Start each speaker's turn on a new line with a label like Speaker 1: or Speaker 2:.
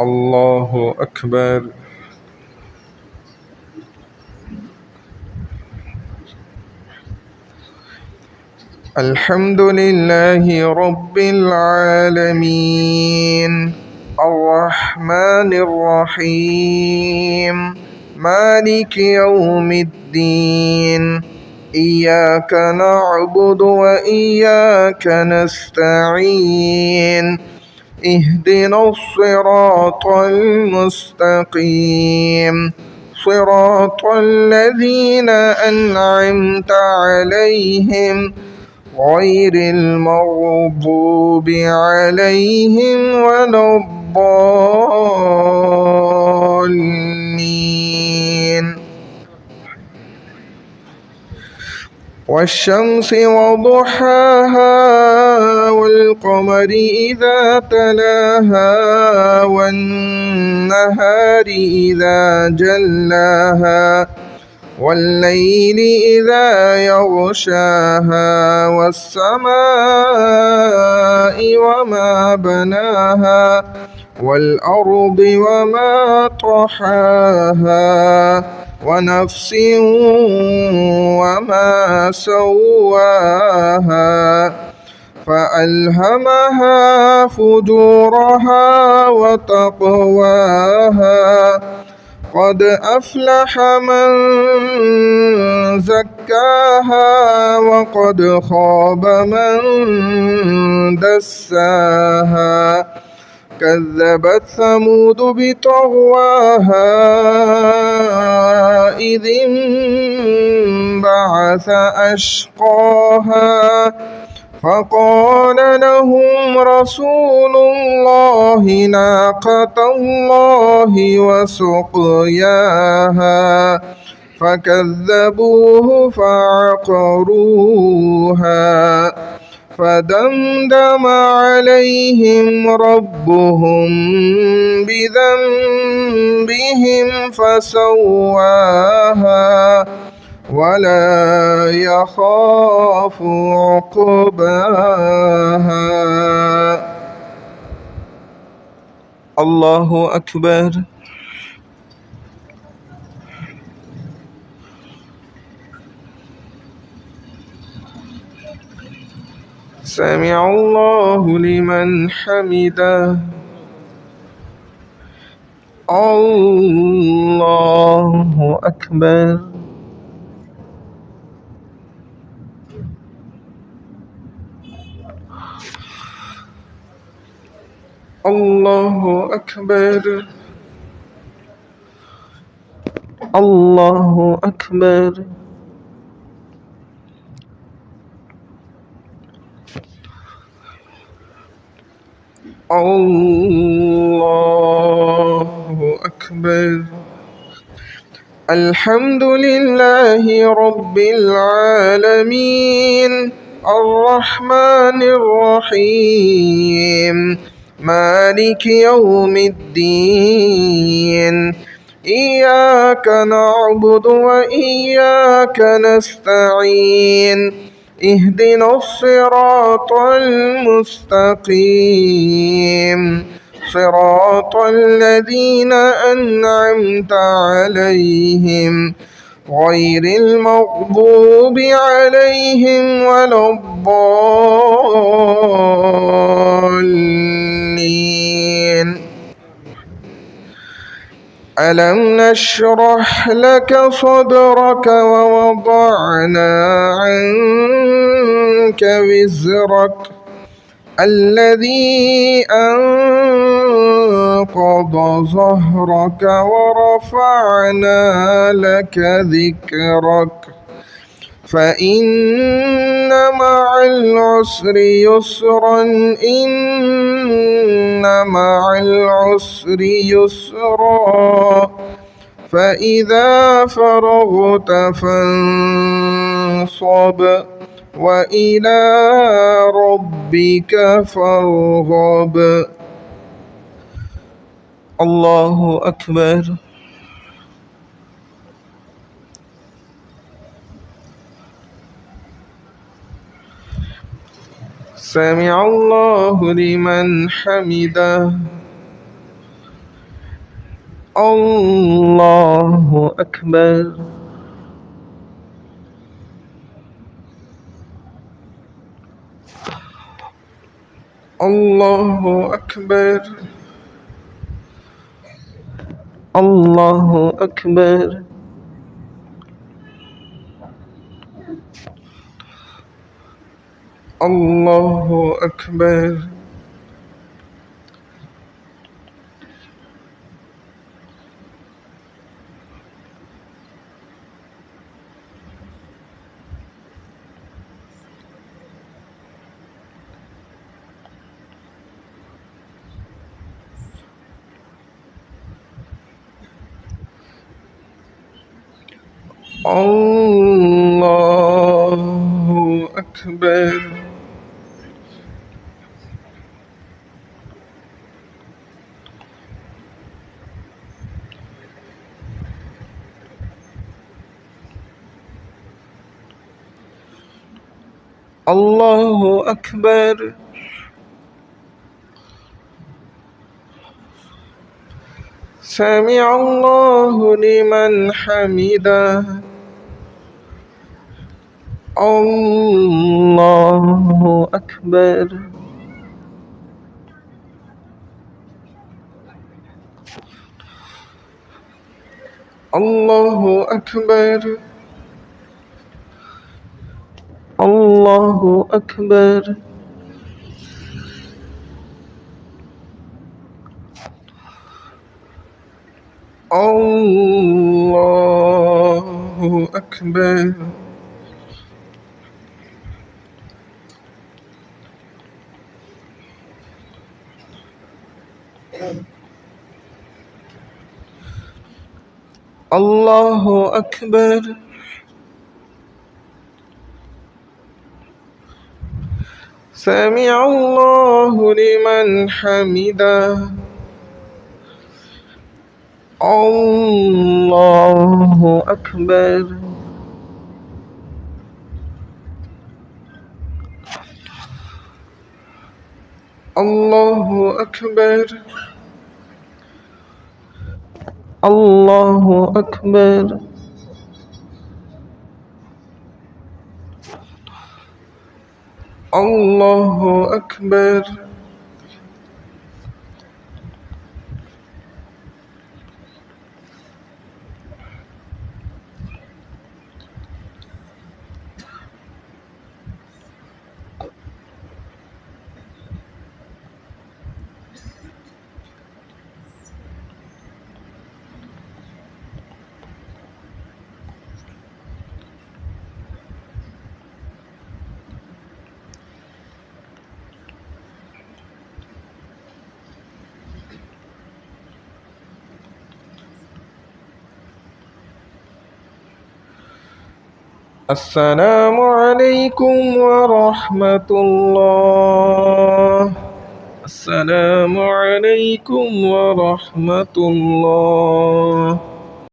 Speaker 1: الله أكبر. الحمد لله رب العالمين الرحمن الرحيم مالك يوم الدين إياك نعبد وإياك نستعين اهدنا الصراط المستقيم صراط الذين أنعمت عليهم غير المغضوب عليهم ولا الضالين. والشمس وضحاها والقمر إذا تلاها والنهار إذا جلاها والليل إذا يغشاها والسماء وما بناها والأرض وما طحاها ونفس وما سواها فألهمها فجورها وتقواها قد أفلح من زكاها وقد خاب من دساها كذبت ثمود بطغواها إذ انبعث أشقاها فقال لهم رسول الله ناقة الله وسقياها فكذبوه فعقروها فدمدم عليهم ربهم بذنبهم فسواها ولا يخاف عقباها. الله أكبر. سمع الله لمن حمده. الله أكبر. الله أكبر. الله أكبر. الله أكبر. الحمد لله رب العالمين الرحمن الرحيم مالك يوم الدين إياك نعبد وإياك نستعين اهدنا الصراط المستقيم صراط الذين أنعمت عليهم غير المغضوب عليهم ولا الضالين. ألم نشرح لك صدرك ووضعنا عنك وزرك الذي أنقض ظهرك ورفعنا لك ذكرك فإن مع العسر يسرا إن مع العسر يسرا فإذا فرغت فانصب وإلى ربك فارغب. الله أكبر. سمع الله لمن حمده. الله أكبر. الله أكبر. الله أكبر. الله أكبر. الله أكبر. الله أكبر. سمع الله لمن حمده. الله أكبر. الله أكبر. الله أكبر. الله أكبر. الله أكبر. سمع الله لمن حمده. الله أكبر. الله أكبر. الله أكبر. الله أكبر. السلام عليكم ورحمة الله. السلام عليكم ورحمة الله.